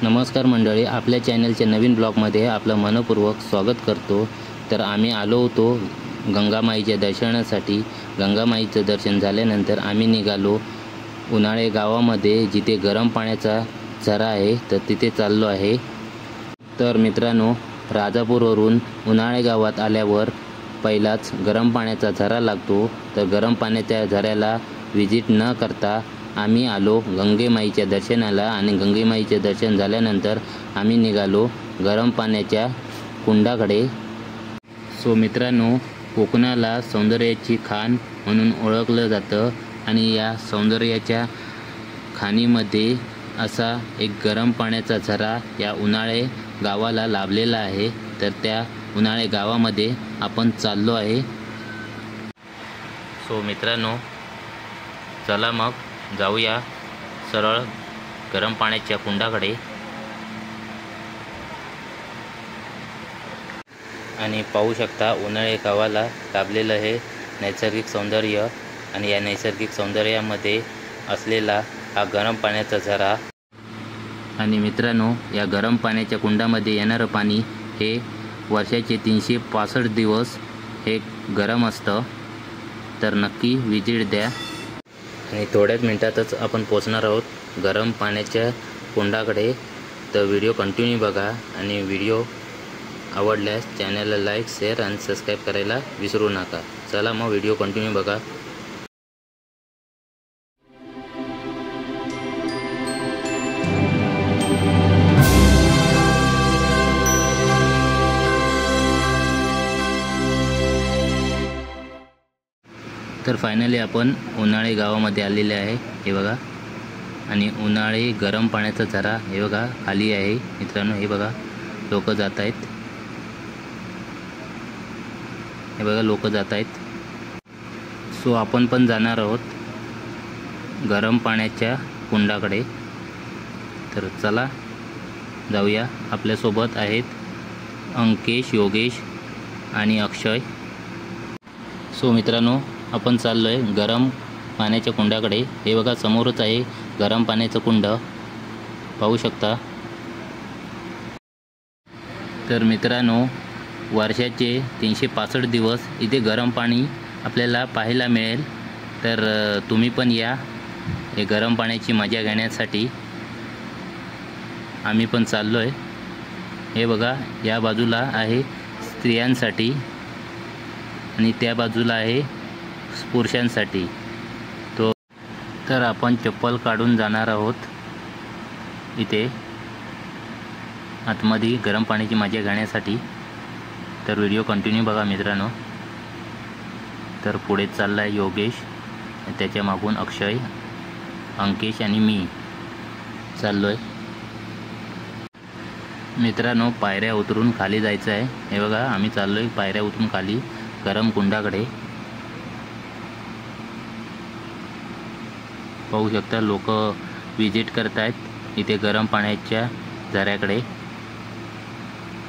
नमस्कार मंडळी, आपल्या चॅनलच्या नवीन ब्लॉगमध्ये आपलं मनपूर्वक स्वागत करतो। तर आम्ही आलो होतो गंगामाईच्या दर्शनासाठी। गंगामाईचं दर्शन झाल्यानंतर आम्ही निघालो उन्हाळे गावामध्ये, जिथे गरम पाण्याचा झरा आहे, तर तिथे चाललो आहे। तर मित्रांनो, राजापूरवरून उन्हाळे गावात आल्यावर पहिलाच गरम पाण्याचा झरा लागतो। तर गरम पाण्याच्या झऱ्याला व्हिजिट न करता आम्ही आलो गंगेमाईच्या दर्शनाला, आणि गंगेमाईचे दर्शन झाल्यानंतर आम्ही निघालो गरम पाण्याच्या कुंडाकडे। सो मित्रांनो, कोकणाला सौंदर्याची खाण म्हणून ओळखलं जातं, आणि या सौंदर्याच्या खाणीमध्ये असा एक गरम पाण्याचा झरा या उन्हाळे गावाला लाभलेला आहे। तर त्या उन्हाळे गावामध्ये आपण चाललो आहे। सो मित्रांनो, चला मग जाऊया सरळ गरम पाण्याच्या कुंडाकडे। आणि पाहू शकता उन्हाळे गावाला लाभलेलं हे नैसर्गिक सौंदर्य, आणि या नैसर्गिक सौंदर्यामध्ये असलेला हा गरम पाण्याचा झरा। आणि मित्रांनो, या गरम पाण्याच्या कुंडामध्ये येणारं पाणी हे वर्षाचे 365 दिवस हे गरम असतं। तर नक्की व्हिजिट द्या। आणि थोड्याच मिनिटातच आपण पोहोचणार आहोत गरम पाण्याच्या कुंडाकडे। तर व्हिडिओ कंटिन्यू बघा, आणि व्हिडिओ आवडल्यास चॅनलला लाईक, शेअर आणि सबस्क्राईब करायला विसरू नका। चला मग व्हिडिओ कंटिन्यू बघा। तर फायनली आपण उन्हाळे गावामध्ये आलेले आहे, हे बघा। आणि उन्हाळे गरम पाण्याचा झरा हे बघा खाली आहे मित्रांनो, हे बघा लोक जात आहेत, हे बघा लोक जात आहेत। सो आपण पण जाणार आहोत गरम पाण्याच्या कुंडाकडे। तर चला जाऊया। आपल्यासोबत आहेत अंकेश, योगेश आणि अक्षय। सो मित्रांनो, आपण चाललो आहे गरम पाण्याच्या कुंडाकडे। हे बघा समोरच आहे गरम पाण्याचं कुंड, पाहू शकता। तर मित्रांनो, वर्षाचे 365 दिवस इथे गरम पाणी आपल्याला पाहायला मिळेल। तर तुम्ही पण या हे गरम पाण्याची मजा घेण्यासाठी। आम्ही पण चाललो आहे। हे बघा, या बाजूला आहे स्त्रियांसाठी आणि त्या बाजूला आहे पुरुषांसाठी। तर आपण चप्पल काढून जाणार आहोत इथे आतमध्ये गरम पाण्याची मजा घेण्यासाठी। तर व्हिडिओ कंटिन्यू बघा मित्रांनो। तर पुढे चालला आहे योगेश, त्याच्या मागून अक्षय, अंकेश आणि मी चाललो आहे। मित्रांनो, पायऱ्या उतरून खाली जायचं आहे। हे बघा, आम्ही चाललो आहे पायऱ्या उतरून खाली गरम कुंडाकडे। पाहू शकता लोक विजिट करत आहेत इथे गरम पाण्याच्या झऱ्याकडे,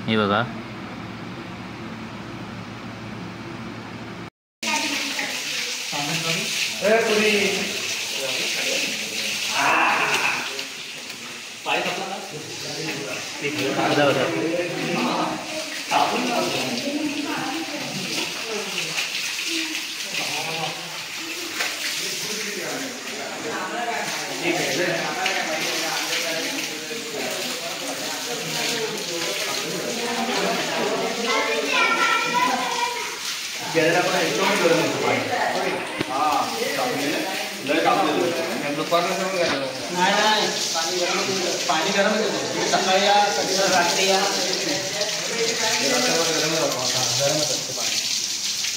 हे बघा। पाणी गरम सकाळी या, कधी रात्री या,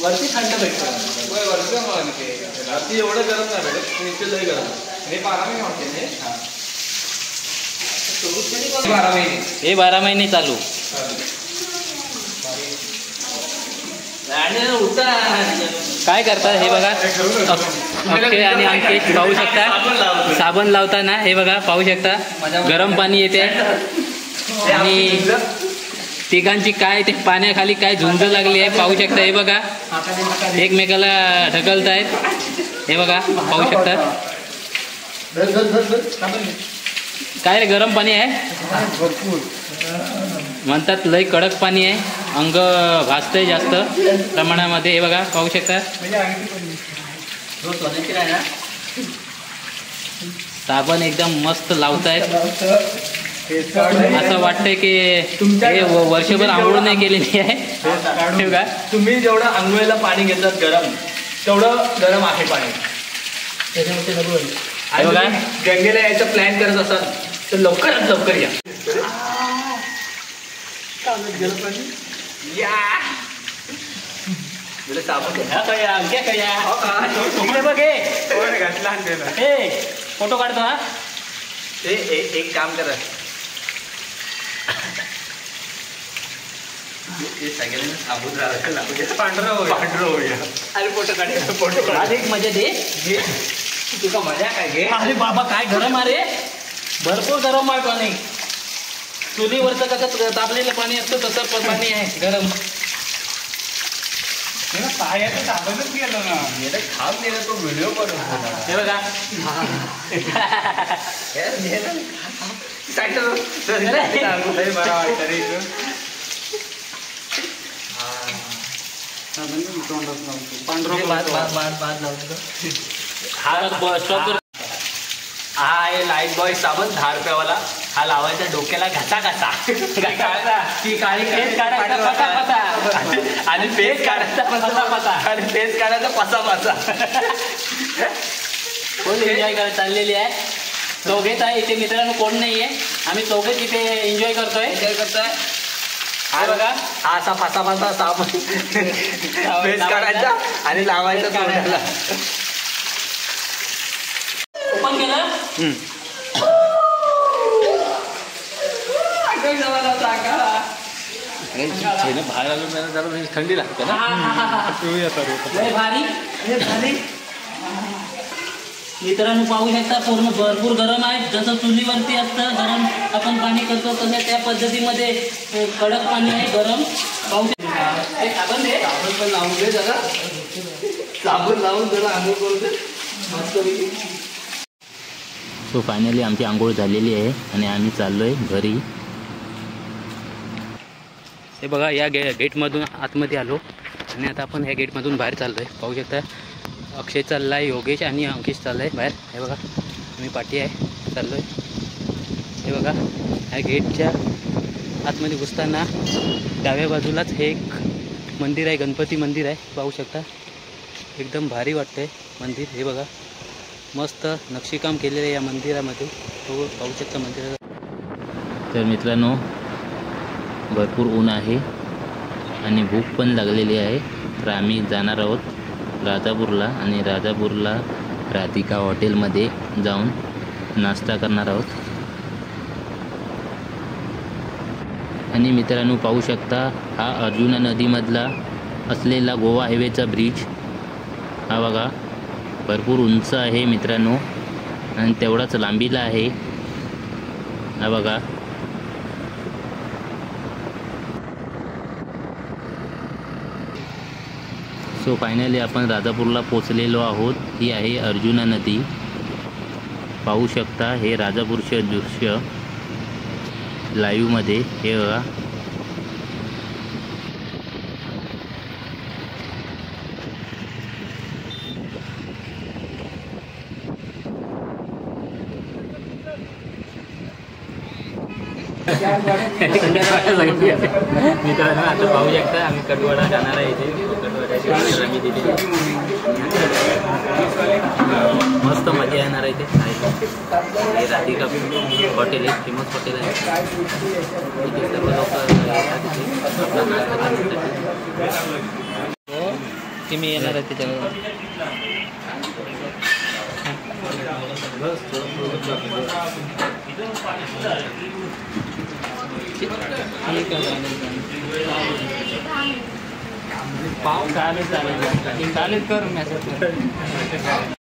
वरती थंड भेटतं। वरती एवढं गरम नाही भेटत, इथे लई गरम। हे 12 महिने होते, 12 महिने चालू। काय करतात हे बघा, अक्षय आणि अंकेश पाहू शकता साबण लावताना, हे बघा पाहू शकता गरम पाणी येते, आणि तिघांची काय ते पाण्याखाली काय झुंज लागली आहे पाहू शकता। हे बघा एकमेकाला ढकलत आहेत, हे बघा पाहू शकता। काय रे गरम पाणी आहे भरपूर म्हणतात लय कडक पाणी आहे अंग भाजतंय जास्त प्रमाणामध्ये हे बघा पाहू शकता साबण एकदम मस्त लावतायत असं वाटतंय की हे वर्षभर आंघोळ नाही केलेली आहे का तुम्ही जेवढं आंघोळीला पाणी घेतात गरम तेवढं गरम आहे पाणी आणि बघा. गंगेला यायचं प्लॅन करत असाल तर लवकरात लवकर या फोटो काढतो हा एक काम करा सगळ्यांना साबून राहायला पांढरं होऊया अरे फोटो काढ आज एक मजा दे तुका मजा काय घे अरे बाबा काय गरम आहे रे भरपूर गरम आहे पाणी चुलीवरचं कसं तापलेलं पाणी असतं तसं पाणी आहे गरम पायाचं साबणच गेलो ना याला खाप नेला तो व्हिडिओ बनवतो हे बघा हा आहे लाईट बॉय साबण 10 रुपयावाला हा लावायचा डोक्याला घासा घासा की काळी फेस काढायचा पसा पसा आणि फेस काढायचा पसा पसा आणि फेस काढायचा पसा पसा फुल एन्जॉय करत चाललेली आहे चौघेच आहे इथे मित्रांनो कोण नाही आहे आम्ही चौघेच इथे एन्जॉय करतोय हा बघा हा असा फासा फासा साबण फेस काढायचा आणि लावायचा तोंडाला ओपन केलं बाहेर आलो जरा थंडी लागते ना लय भारी मित्रांनो पाहू शकता पूर्ण भरपूर गरम आहे जसं चुलीवरती असतं गरम आपण पाणी करतो तसं त्या पद्धतीमध्ये कडक पाणी आहे गरम पाहू शकता साबण दे साबण पण लावून दे जरा साबण लावून जरा आंघोळ करू दे मस्त सो फायनली आमची आंघोळ झालेली आहे आणि आम्ही चाललो आहे घरी हे बघा या गेटमधून आतमध्ये आलो आणि आता आपण ह्या गेटमधून बाहेर चाललो आहे पाहू शकता अक्षय चालला आहे योगेश आणि अंकिश चाललं आहे बाहेर हे बघा आम्ही पाठी आहे चाललो आहे हे बघा ह्या गेटच्या आतमध्ये घुसताना डाव्या बाजूलाच हे एक मंदिर आहे गणपती मंदिर आहे पाहू शकता एकदम भारी वाटतं आहे मंदिर हे बघा मस्त नक्षीकाम केलेलं आहे या मंदिरामध्ये तो पाहू शकता मंदिरात तर मित्रांनो भरपूर ऊन आहे आणि भूक पण लागलेली आहे तर आम्ही जाणार आहोत राजापूरला आणि राजापूरला राधिका हॉटेलमध्ये जाऊन नाश्ता करणार आहोत आणि मित्रांनो पाहू शकता हा अर्जुना नदीमधला असलेला गोवा हायवेचा ब्रिज हा बघा भरपूर उंच आहे मित्रांनो आणि तेवढाच लांबीला आहे हा बघा सो फायनली आपण राजापूरला पोचलेलो आहोत ही आहे अर्जुना नदी पाहू शकता हे राजापूरचे दृश्य लाईव्हमध्ये हे बघा मित्रांनो आता पाहू शकता आम्ही कटवाडा जाणार आहे इथे कटवाड्याची आम्ही दिली मस्त मजा येणार आहे इथे हे राधिका हॉटेल आहे फेमस हॉटेल आहे इथे सर्व लोक येतात इथे आपला नाश्ता करण्यासाठी तुम्ही येणार आहे त्याच्यावर पाव चालेल चालेल चालेल कर मॅसेज